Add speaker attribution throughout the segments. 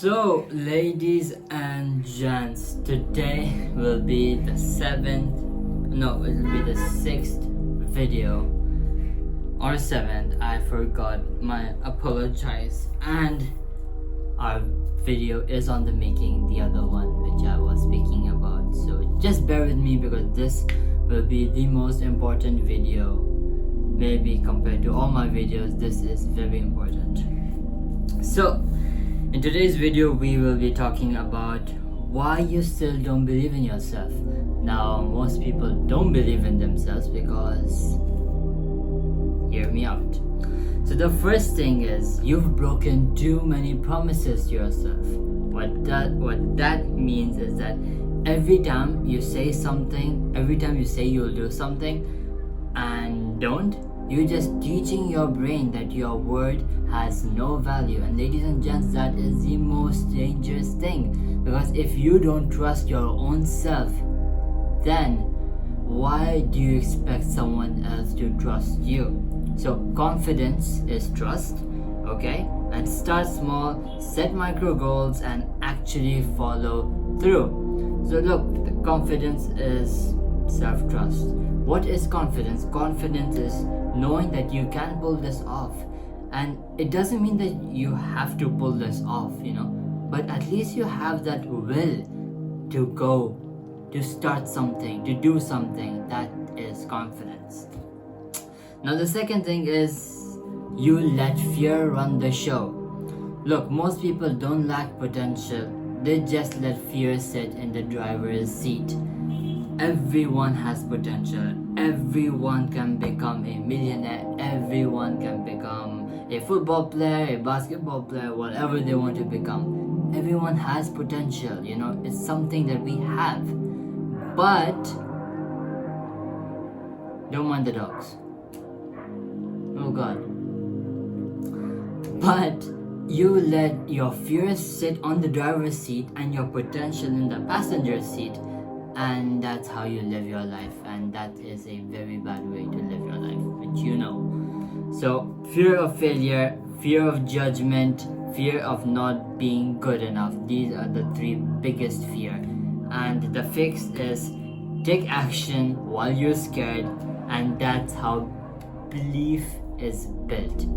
Speaker 1: So, ladies and gents, today will be the sixth video, or seventh. I forgot. My apologize. And our video is on the making, the other one which I was speaking about. So just bear with me because this will be the most important video. Maybe compared to all my videos, this is very important. So in today's video, we will be talking about why you still don't believe in yourself. Now, most people don't believe in themselves because, hear me out. So the first thing is you've broken too many promises to yourself. What that means is that every time you say something, every time you say you'll do something and don't, you're just teaching your brain that your word has no value. And ladies and gents, that is the most dangerous thing, because if you don't trust your own self, then why do you expect someone else to trust you? So confidence is trust, okay? And start small, set micro goals and actually follow through. So look, the confidence is self-trust. What is confidence? Confidence is knowing that you can pull this off. And it doesn't mean that you have to pull this off, but at least you have that will to go, to start something, to do something. That is confidence. Now the second thing is you let fear run the show. Look, most people don't lack potential. They just let fear sit in the driver's seat. Everyone has potential. Everyone can become a millionaire. Everyone can become a football player, a basketball player, whatever they want to become. Everyone has potential, it's something that we have. But don't mind the dogs. Oh God. But you let your fears sit on the driver's seat and your potential in the passenger seat, and that's how you live your life, and that is a very bad way to live your life, which you know. So fear of failure, fear of judgment, fear of not being good enough, these are the three biggest fear. And the fix is take action while you're scared, and that's how belief is built.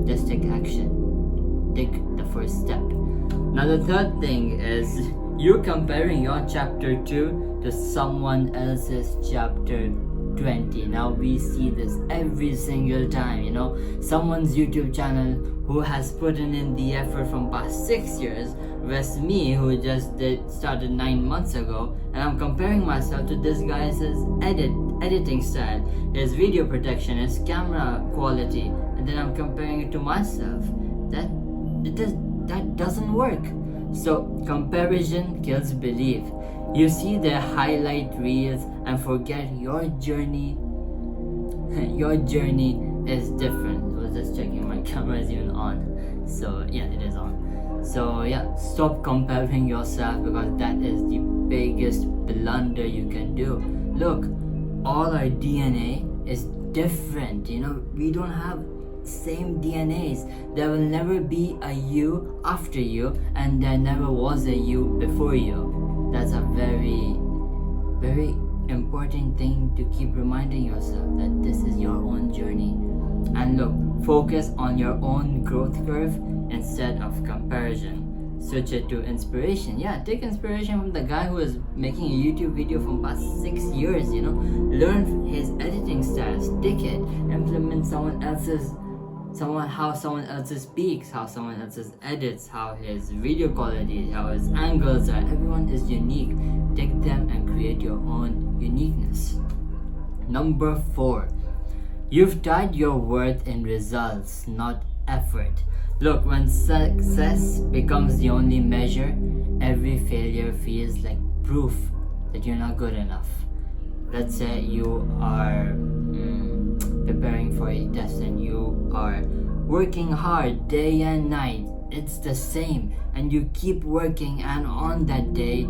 Speaker 1: Just take action, take the first step. Now the third thing is you're comparing your chapter 2 to someone else's chapter 20. Now we see this every single time, someone's YouTube channel who has put in the effort from past 6 years versus me who just started 9 months ago, and I'm comparing myself to this guy's editing style, his video protection, his camera quality, and then I'm comparing it to myself. That doesn't work. So comparison kills belief. You see their highlight reels and forget your journey. Your journey is different. I was just checking my camera is even on. So yeah, it is on. So yeah, stop comparing yourself, because that is the biggest blunder you can do. Look, all our DNA is different. We don't have same DNAs. There will never be a you after you, and there never was a you before you. That's a very, very important thing to keep reminding yourself, that this is your own journey. And look, focus on your own growth curve instead of comparison. Switch it to inspiration. Yeah, take inspiration from the guy who is making a YouTube video from past 6 years, learn his editing style, stick it, implement how someone else speaks, how someone else edits, how his video quality, how his angles are. Everyone is unique. Take them and create your own uniqueness. Number 4, you've tied your worth in results, not effort. Look, when success becomes the only measure, every failure feels like proof that you're not good enough. Let's say you are preparing for a test and you are working hard day and night. It's the same, and you keep working, and on that day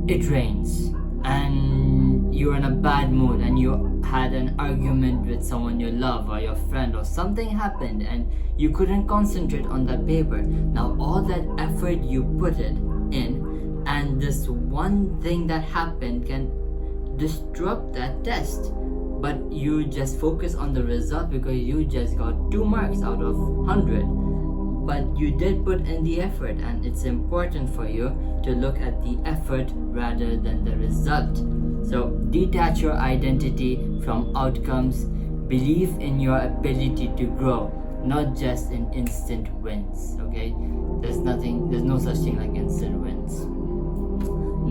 Speaker 1: it rains and you're in a bad mood and you had an argument with someone you love or your friend, or something happened and you couldn't concentrate on that paper. Now all that effort you put it in, and this one thing that happened can disrupt that test, but you just focus on the result because you just got 2 marks out of 100. But you did put in the effort, and it's important for you to look at the effort rather than the result. So detach your identity from outcomes. Believe in your ability to grow, not just in instant wins. Okay, there's no such thing like instant wins.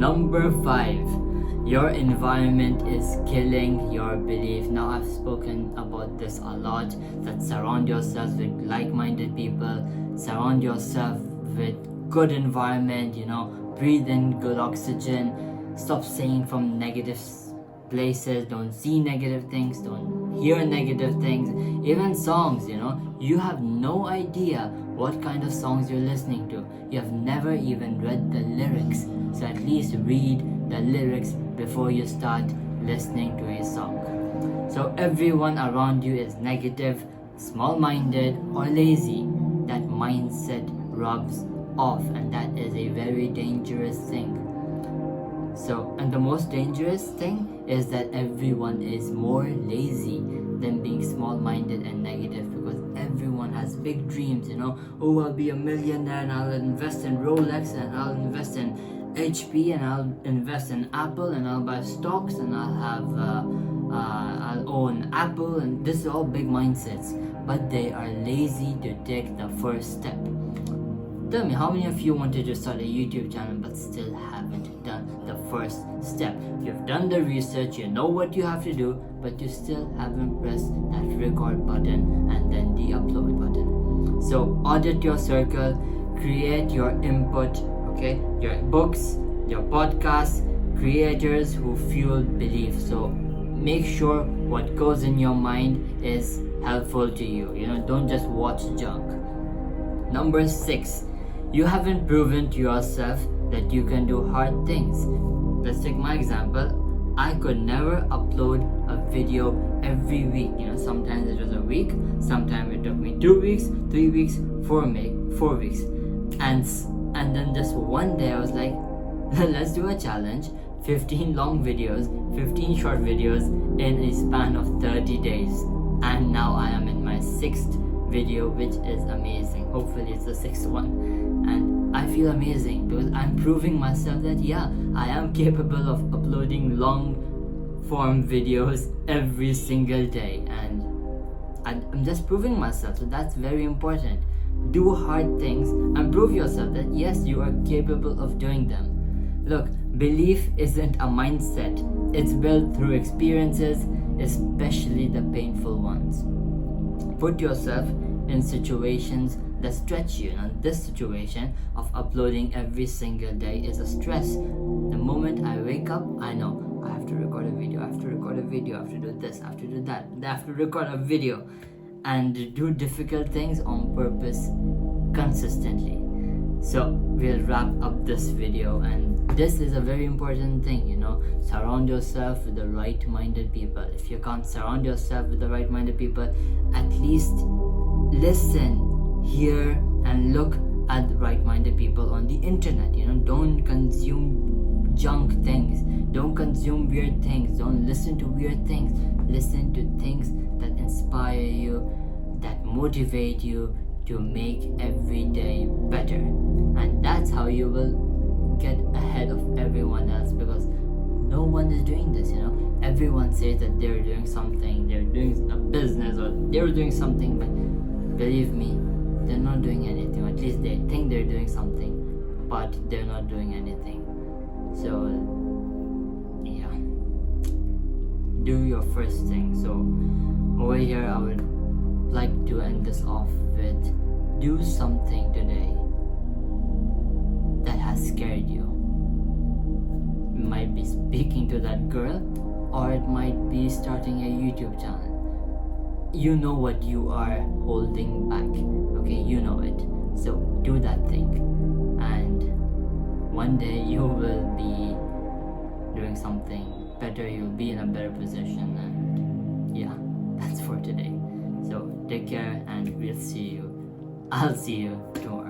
Speaker 1: Number 5, your environment is killing your belief. Now I've spoken about this a lot, that surround yourself with like-minded people, surround yourself with good environment, breathe in good oxygen, stop saying from negative places, don't see negative things, don't hear negative things. Even songs, you have no idea what kind of songs you're listening to. You have never even read the lyrics, so at least read the lyrics before you start listening to a song. So everyone around you is negative, small-minded, or lazy. That mindset rubs off, and that is a very dangerous thing. So, and the most dangerous thing is that everyone is more lazy than being small-minded and negative, because everyone has big dreams, oh, I'll be a millionaire and I'll invest in Rolex and I'll invest in HP and I'll invest in Apple and I'll buy stocks and I'll own Apple, and this is all big mindsets, but they are lazy to take the first step. Tell me, how many of you wanted to start a YouTube channel but still haven't done the first step? You've done the research, you know what you have to do, but you still haven't pressed that record button and then the upload button. So audit your circle, create your input, okay? Your books, your podcasts, creators who fuel belief. So make sure what goes in your mind is helpful to you. Don't just watch junk. Number 6, you haven't proven to yourself that you can do hard things. Let's take my example. I could never upload a video every week. Sometimes it was a week, sometimes it took me 2 weeks, 3 weeks, 4 weeks. And then just one day I was like, let's do a challenge, 15 long videos, 15 short videos in a span of 30 days. And now I am in my 6th video, which is amazing. Hopefully it's the 6th one. And I feel amazing because I'm proving myself that I am capable of uploading long form videos every single day, and I'm just proving myself. So that's very important. Do hard things and prove yourself that yes, you are capable of doing them. Look, belief isn't a mindset. It's built through experiences, especially the painful ones. Put yourself in situations that stretch you. Now this situation of uploading every single day is a stress. The moment I wake up, I know I have to record a video, I have to record a video, I have to do this, I have to do that, I have to record a video, and do difficult things on purpose consistently. So we'll wrap up this video, and this is a very important thing, surround yourself with the right-minded people. If you can't surround yourself with the right-minded people, at least listen, hear, and look at the right-minded people on the internet. Don't consume junk things, don't consume weird things, don't listen to weird things. Listen to things that inspire you, that motivate you to make every day better. And that's how you will get ahead of everyone else, because no one is doing this. Everyone says that they're doing something, they're doing a business, or they're doing something, but believe me, they're not doing anything. At least they think they're doing something, but they're not doing anything. So do your first thing. So over here I would like to end this off with, do something today that has scared you. It might be speaking to that girl, or it might be starting a YouTube channel. You know what you are holding back, okay? You know it. So do that thing, and one day you will be doing something better you'll be in a better position. And yeah, that's for today. So take care, and I'll see you tomorrow.